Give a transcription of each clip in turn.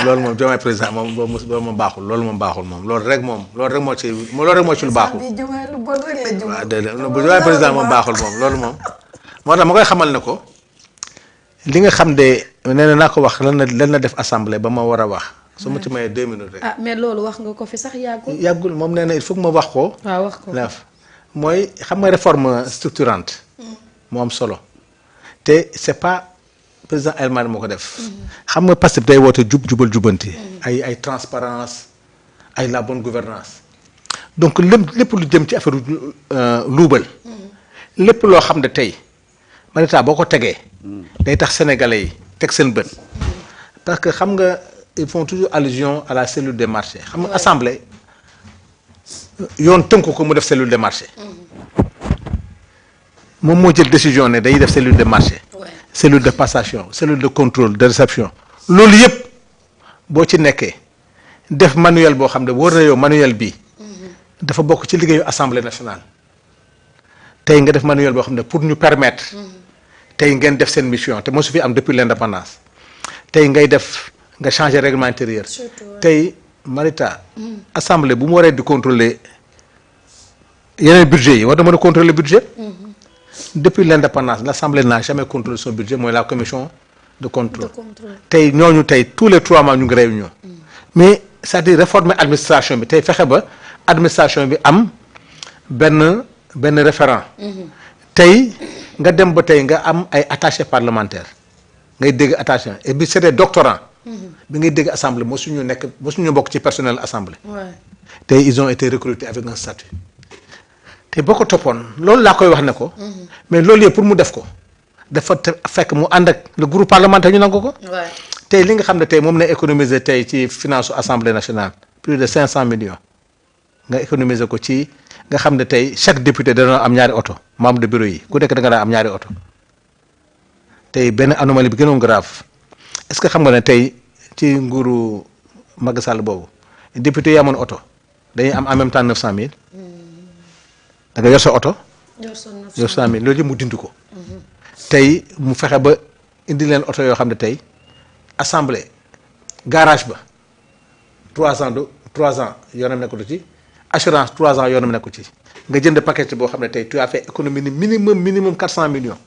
loolu moom Diomaye président moom loolu moom baaxul loolu rek moo ci lu baaxul. waaw déedéet bu Diomaye président moom baaxul moom loolu moom. moo tax ma koy xamal ne ko li nga xam de nee na naa ko wax lan la def assemblée ba ma war a wax. su ma ci mayee 2 minutes rek. mais loolu wax nga ko fi sax yàggul moom nee na il faut que ma wax ko. waaw wax ko mooy xam nga réforme structurante. moo am solo te c'est pas président Elmane moo ko def. xam nga Pastef day woote jubal jubanti. ay transparence ay la bonne gouvernance donc lépp lu jëm ci affaire luubal. lépp loo xam ne tey Marita boo ko tegee. day tax sénégalais yi teg seen bët. parce que xam nga ils font toujours allusion à la cellule des marchés xam nga assemblée yoon tënku ko mu def cellule des marchés. moom moo jël décision ne dañuy def cellule de marché. cellule de passation cellule de contrôle de réception. loolu yëpp boo ci nekkee def manuel boo xam ne wóor na yow manuel bii. dafa bokk ci liggéeyu assemblée nationale. tey nga def manuel boo xam ne pour ñu permettre. tey ngeen def seen mission te mosu fi am depuis l'indépendance. tey nga changer règlement intérieur. tey Marita. assemblée bu mu waree di contrôler yeneen budget yi war na mën a contrôler budget. Depuis l'indépendance l'Assemblée n'a jamais contrôlé son budget mooy la commission de contrôle. tey ñooñu tey tous les 3 mois ñu ngi réunion. mais c'est-à-dire réformer administration bi tey fexe ba administration bi am benn référent. tey nga dem ba tey nga am ay attachés parlementaires ngay dégg attaché et bi c'est des doctorants. bi ngay dégg assemblée mosuñu bokk ci personnel assemblée. tey ils ont été recrutés avec un statut. te boo ko toppoon loolu laa koy wax ne ko. mais loolu yëpp pour mu def ko dafa fekk mu ànd ak le groupe parlementaire ñu nangu ko. tey li nga xam ne tey moom na économiser tey ci finance su assemblée nationale plus de 500 millions nga économiser ko ci nga xam ne tey chaque député dana am ñaari oto membre de bureau yi ku nekk da nga daan am ñaari oto tey benn anomalie bi gënoon grave est-ce que xam nga ne tey ci nguuru Macky Sall boobu député yi amoon oto dañuy am en même temps 900000. da nga yor sa oto. yor 100000 loolu yëpp mu dindi ko. tey mu fexe ba indi leen oto yoo xam ne tey assemblée garage ba 3 ans yoonam nekkul ci assurance 3 ans yoonam nekkul ci nga jënd paquet boo xam ne tey tu as fait économie minimum 400 millions.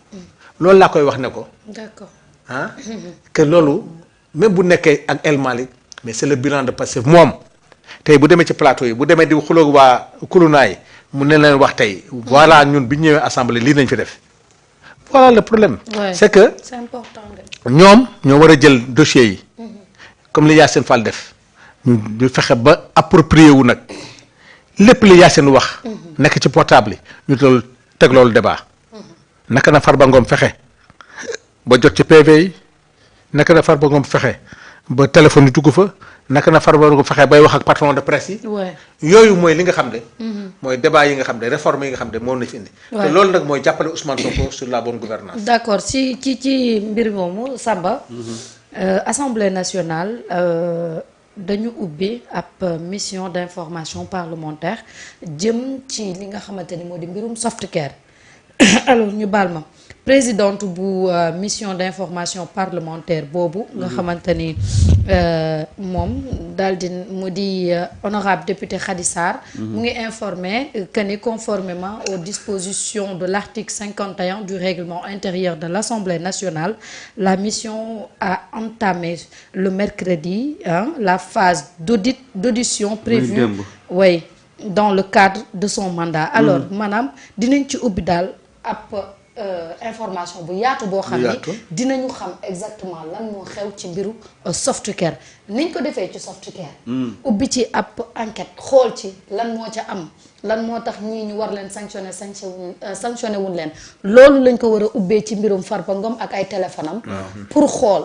loolu laa koy wax ne ko. d'accord que loolu même bu nekkee ak El Malick mais c'est le bilan de Pastef moom tey bu demee ci plateau yi bu demee di xulóog waa kulunaay mu ne leen wax tey voilà ñun bi ñu ñëwee assemblée lii nañ fi def voilà le problème. c'est que c'est important ñoom ñoo war a jël dossiers yi. comme li Yacine Fall def ñu fexe ba approprié wu nag lépp li Yacine wax. nekk ci portable yi ñu teg loolu débat. naka na Farba Ngom fexe ba jot ci PV yi naka na Farba Ngom fexe ba téléphone yi dugg fa. naka na Farba Ngom fexe bay wax ak patron de presse yi. yooyu mooy li nga xam ne. mooy débat yi nga xam ne réforme yi nga xam ne moom la fi indi. te loolu nag mooy jàppale Ousmane Sonko sur la bonne gouvernance. d'accord ci mbir moomu Samba. Assemblée nationale dañu ubbi ab mission d'information parlementaire jëm ci li nga xamante ni moo di mbirum softcare alors ñu baal ma. présidente bu mission d'information parlementaire boobu nga xamante ni moom daal di mu di honorable député Khady Sarr mu ngi informé que ni conformément aux dispositions de l'article 51 du règlement intérieur de l'Assemblée nationale la mission a entamé le mercredi la phase d'audition prévue oui dans le cadre de son mandat alors maanaam dinañ ci ubbi daal ab information bu yaatu boo xam ni dinañu xam exactement lan moo xew ci mbiru softcare niñ ko defee ci softcare ubbi ci ab enquête xool ci lan moo ca am lan moo tax ñii ñu war leen sanctionné wuñ leen loolu lañ ko war a ubbee ci mbirum Farba Ngom ak ay téléphone am pour xool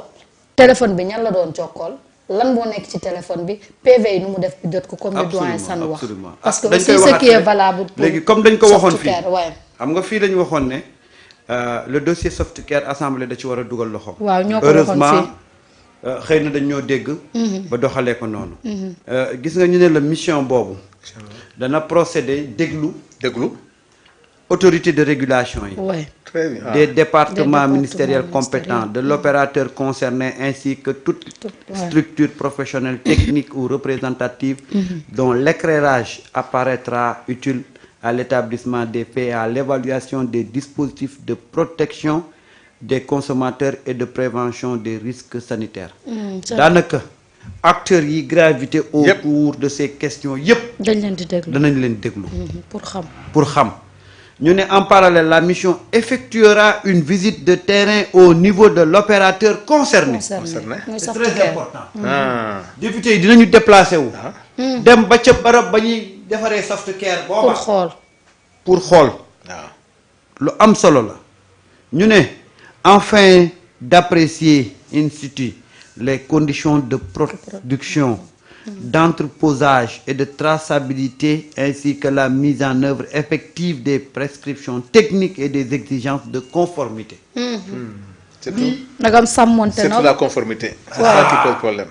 téléphone bi ñan la doon jokkool lan moo nekk ci téléphone bi PV yi nu mu def bi jot ko comme le doyen Sane wax parce que aussi ce qui est valable pour léegi comme dañ ko waxoon fii waaye xam nga fii dañu waxoon ne le dossier softcare assemblée da ci war a dugal loxo. waaw ñoo ko waxoon fii heureusement xëy na dañ ñoo dégg. ba doxalee ko noonu. gis nga ñu ne la mission boobu. dana procéder déglu autorité de régulation yi. Ouais. Très bien. Des départements ministériels ministériels. compétents, de l'opérateur concerné ainsi que toute ouais. structure professionnelle, technique ou représentative dont l'éclairage apparaîtra utile à l'établissement des faits et à l'évaluation des dispositifs de protection des consommateurs et de prévention des risques sanitaires. Daanaka acteurs yi gravité autour de ces questions yépp dañ leen di déglu danañ leen déglu pour xam. pour xam. ñu ne en parallèle la mission effectuera une visite de terrain au niveau de l'opérateur concerné. Concerné. Muy C'est soft très care. important. Ah. député yi dinañu déplacé wu. dem ba ca barab ba ñuy defaree soft care pour booba xool. pour xool. waaw. lu am solo la. ñu ne afin d'apprécier in situ les conditions de production, d'entreposage et de traçabilité ainsi que la mise en œuvre effective des prescriptions techniques et des exigences de conformité. C'est tout. nagam sàmmonte C'est na. toute la conformité. C'est ça qui pose problème.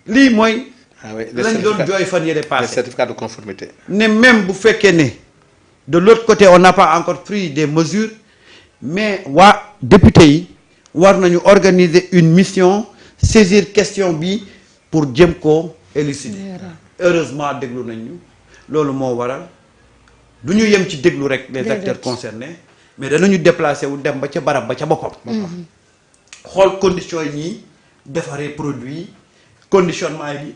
lii mooy. Ah oui, les lañ doon certificats, jooy fan yële les passé. certificats de conformité. ne même bu fekkee ne de l'autre côté on n'a pas encore pris des mesures mais waa député yi war nañu organiser une mission saisir question bi pour jëm koo élucider. Heureusement déglu nañ ñu loolu moo waral du ñu yem ci déglu rek les acteurs concernés mais danañu déplacer wu dem ba ca barab ba ca boppam. xool conditions yi ñuy defaree produit yi conditionnement yi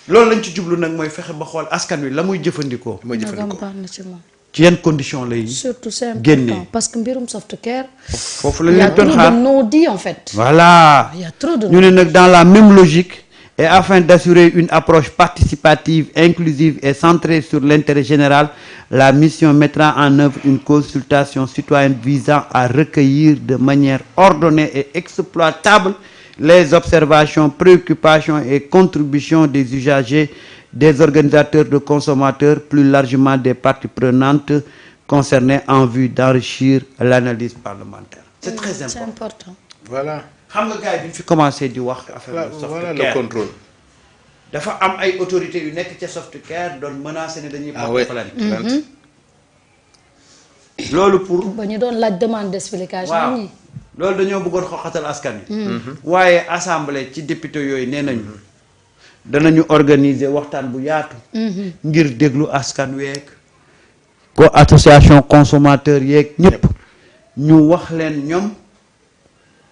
loolu lañ ci jublu nag mooy fexe ba xool askan wi la muy jëfandikoo. mooy nagam jëfandikoo. baax na ci moom. ci yan conditions lay surtout c'est génnee. important parce que mbirum soft care. foofu la il y a leen trop doon de xaar non-dits en fait. voilà il y a trop de ñu ne nag dans la même logique et afin d'assurer une approche participative inclusive et centrée sur l'intérêt général la mission mettra en œuvre une consultation citoyenne visant à recueillir de manière ordonnée et exploitable les observations, préoccupations et contributions des usagers, des organisateurs de consommateurs, plus largement des parties prenantes concernées en vue d'enrichir l'analyse parlementaire. C'est très c'est important. important. Voilà. xam nga gars yi bi ñu fi commencé di wax affaire Voilà soft le care contrôle. dafa am ay autorités yu nekk ca soft care doon menacé ne dañuy Ah porter oui. plainte. Plainte. loolu pour ba ñu doon laaj demande d'explication waaw ñi. loolu dañoo bëggoon xoxatal askan wi. waaye assemblée ci député yooyu nee nañu danañu organiser waxtaan bu yaatu. ngir déglu askan week ko association consommateur yeeg ñëpp ñu wax leen ñoom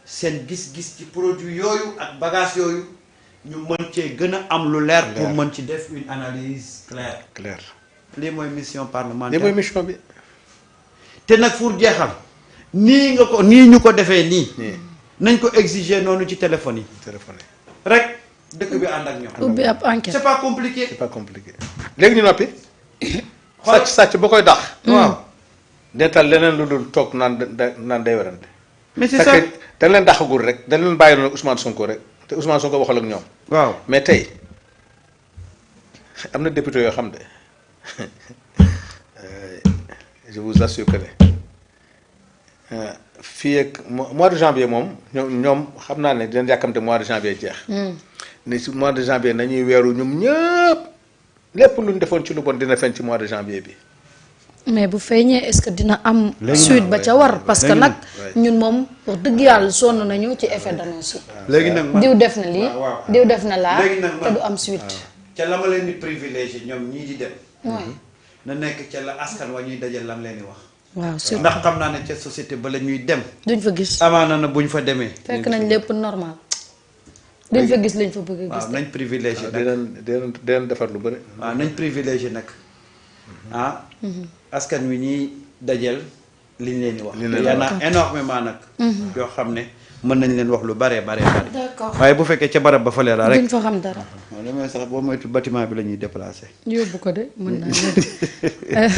seen gis-gis ci produit yooyu ak bagage yooyu ñu mën cee gën a am lu leer pour mën ci def une analyse claire. Clair. lii mooy mission Lii parlementaire. mooy mission bi. te nag pour jeexal nii nga ko nii ñu ko defee nii. Nii. nañ ko exiger noonu ci téléphone yi. Téléphoné. rek dëkk bi ànd ak ñoom. ubbi ab enquête. c'est pas compliqué. C'est pas compliqué. léegi ñu noppi. sàcc sàcc ba koy dax. waaw dental leneen lu dul toog naan day werante. mais c'est ça. fekk dañ leen daxagul rek dañ leen bàyyi noonu Ousmane Sonko rek te Ousmane Sonko waxal ak ñoom. waaw mais tey am na député yoo xam ne je vous assure que ne fii ak mois de janvier moom ñoom xam naa ne dinañ yàkkamte mois de janvier jeex. ne si mois de janvier nañuy weeru ñoom ñëpp lépp lu ñu defoon ci lu bon dina feeñ ci mois de janvier bi. mais bu feeñee est-ce que dina am. Léegi suite ba ca war parce que léegi nag nag, ñun moom wax dëgg yàlla sonn nañu ci effet d'annonce yi. léegi nag man diw def na lii waaw, waaw. diw def na laa Léegi nag te man- du am suite. ca la ma leen di privilégié ñoom ñii di dem. waaw na nekk ca la askan wa ñuy dajal lam leen di wax. waaw surtout ndax xam naa ne ca société ba la ñuy dem. duñ fa gis. amaana na buñ fa demee. fekk nañ lépp normal duñ fa gis liñ fa bëgg a waaw gis. nañ privilégié di nag. leen defar lu bëri. waaw nañ privilégié nag ah. askan wi ñuy dajeel liñ leen di wax. Liñ leen di y en wax. a énormément nag. yoo xam ne mën nañ leen wax lu baree baree bare. d'accord waaye bu fekkee ca barab ba fële la rek. duñ fa xam dara. waaw damay sax boo moytu bâtiment bi la ñuy déplacé. yóbbu ko de mën naa ne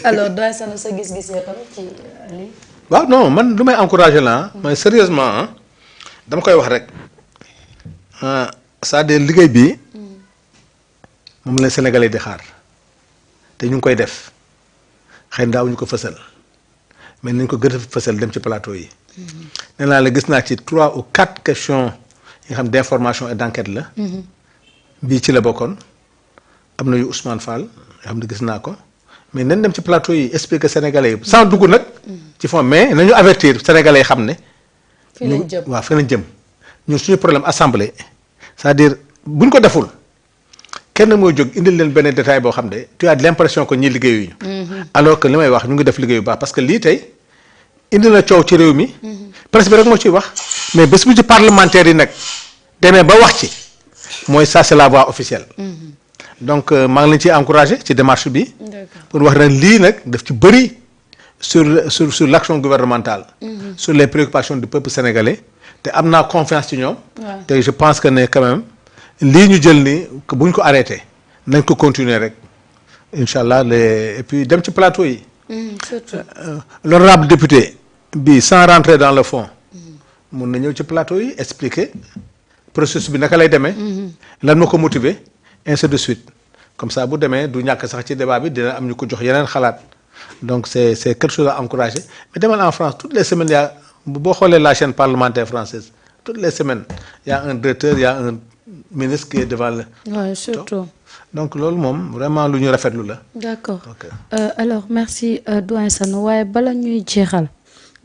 alors doy sana sa gis-gis ya tam ci lii. waaw non man lu may encouragé la mooy sérieusement dama koy wax rek c'est-à-dire liggéey bi moom la Sénégalais di xaar te ñu ngi koy def xëy na daawuñu ko fësal mais nañ ko gën a fësal dem ci plateau yi. nee naa la gis naa ci 3 ou 4 questions yi nga xam d'information et d'enquête la. bii ci la bokkoon am na yu Ousmane Fall yoo xam ne gis naa ko mais nañ dem ci plateau yi expliquer sénégalais yi sans dugg nag ci fond mais nañu avertir sénégalais yi xam ne fii lañ jëm waaw fii lañ jëm ñun suñu problème assemblée c'est-à-dire buñ ko deful kenn mooy jóg indil leen benn détail boo xam ne tu as l'impression que ñi liggéeyuñu alors que li may wax ñu ngi def liggéey bu baax parce que lii tey indi na coow ci réew mi presse bi rek moo ciy wax mais bés bu ci parlementaire yi nag demee ba wax ci mooy ça c'est la voie officielle donc maa ngi leen ciy encouragé ci démarche bi pour wax ren lii nag daf ci bëri sur l'action gouvernementale sur les préoccupations du peuple sénégalais te am naa confiance ci ñoom te je pense que ne quand même lii ñu jël ni bu ñu ko arrêté nañ ko continuer rek incha allah et puis dem ci plateau yi surtout l'honorable député bi sans rentrer dans le fond mun na ñëw ci plateau yi expliquer processus bi naka lay demee lan moo ko motiver ainsi de suite comme ça bu demee du ñàkk sax ci débat bi dina am ñu ko jox yeneen xalaat donc c'est quelque chose à encourager mais demal en France toutes les semaines yaa boo xoolee la chaîne parlementaire française toutes les semaines y a un directeur y a un ministre qui est devant le ouais, surtout donc loolu moom vraiment lu ñu rafetlu la d'accord ok alors merci doyen Sano waaye bala ñuy jeexal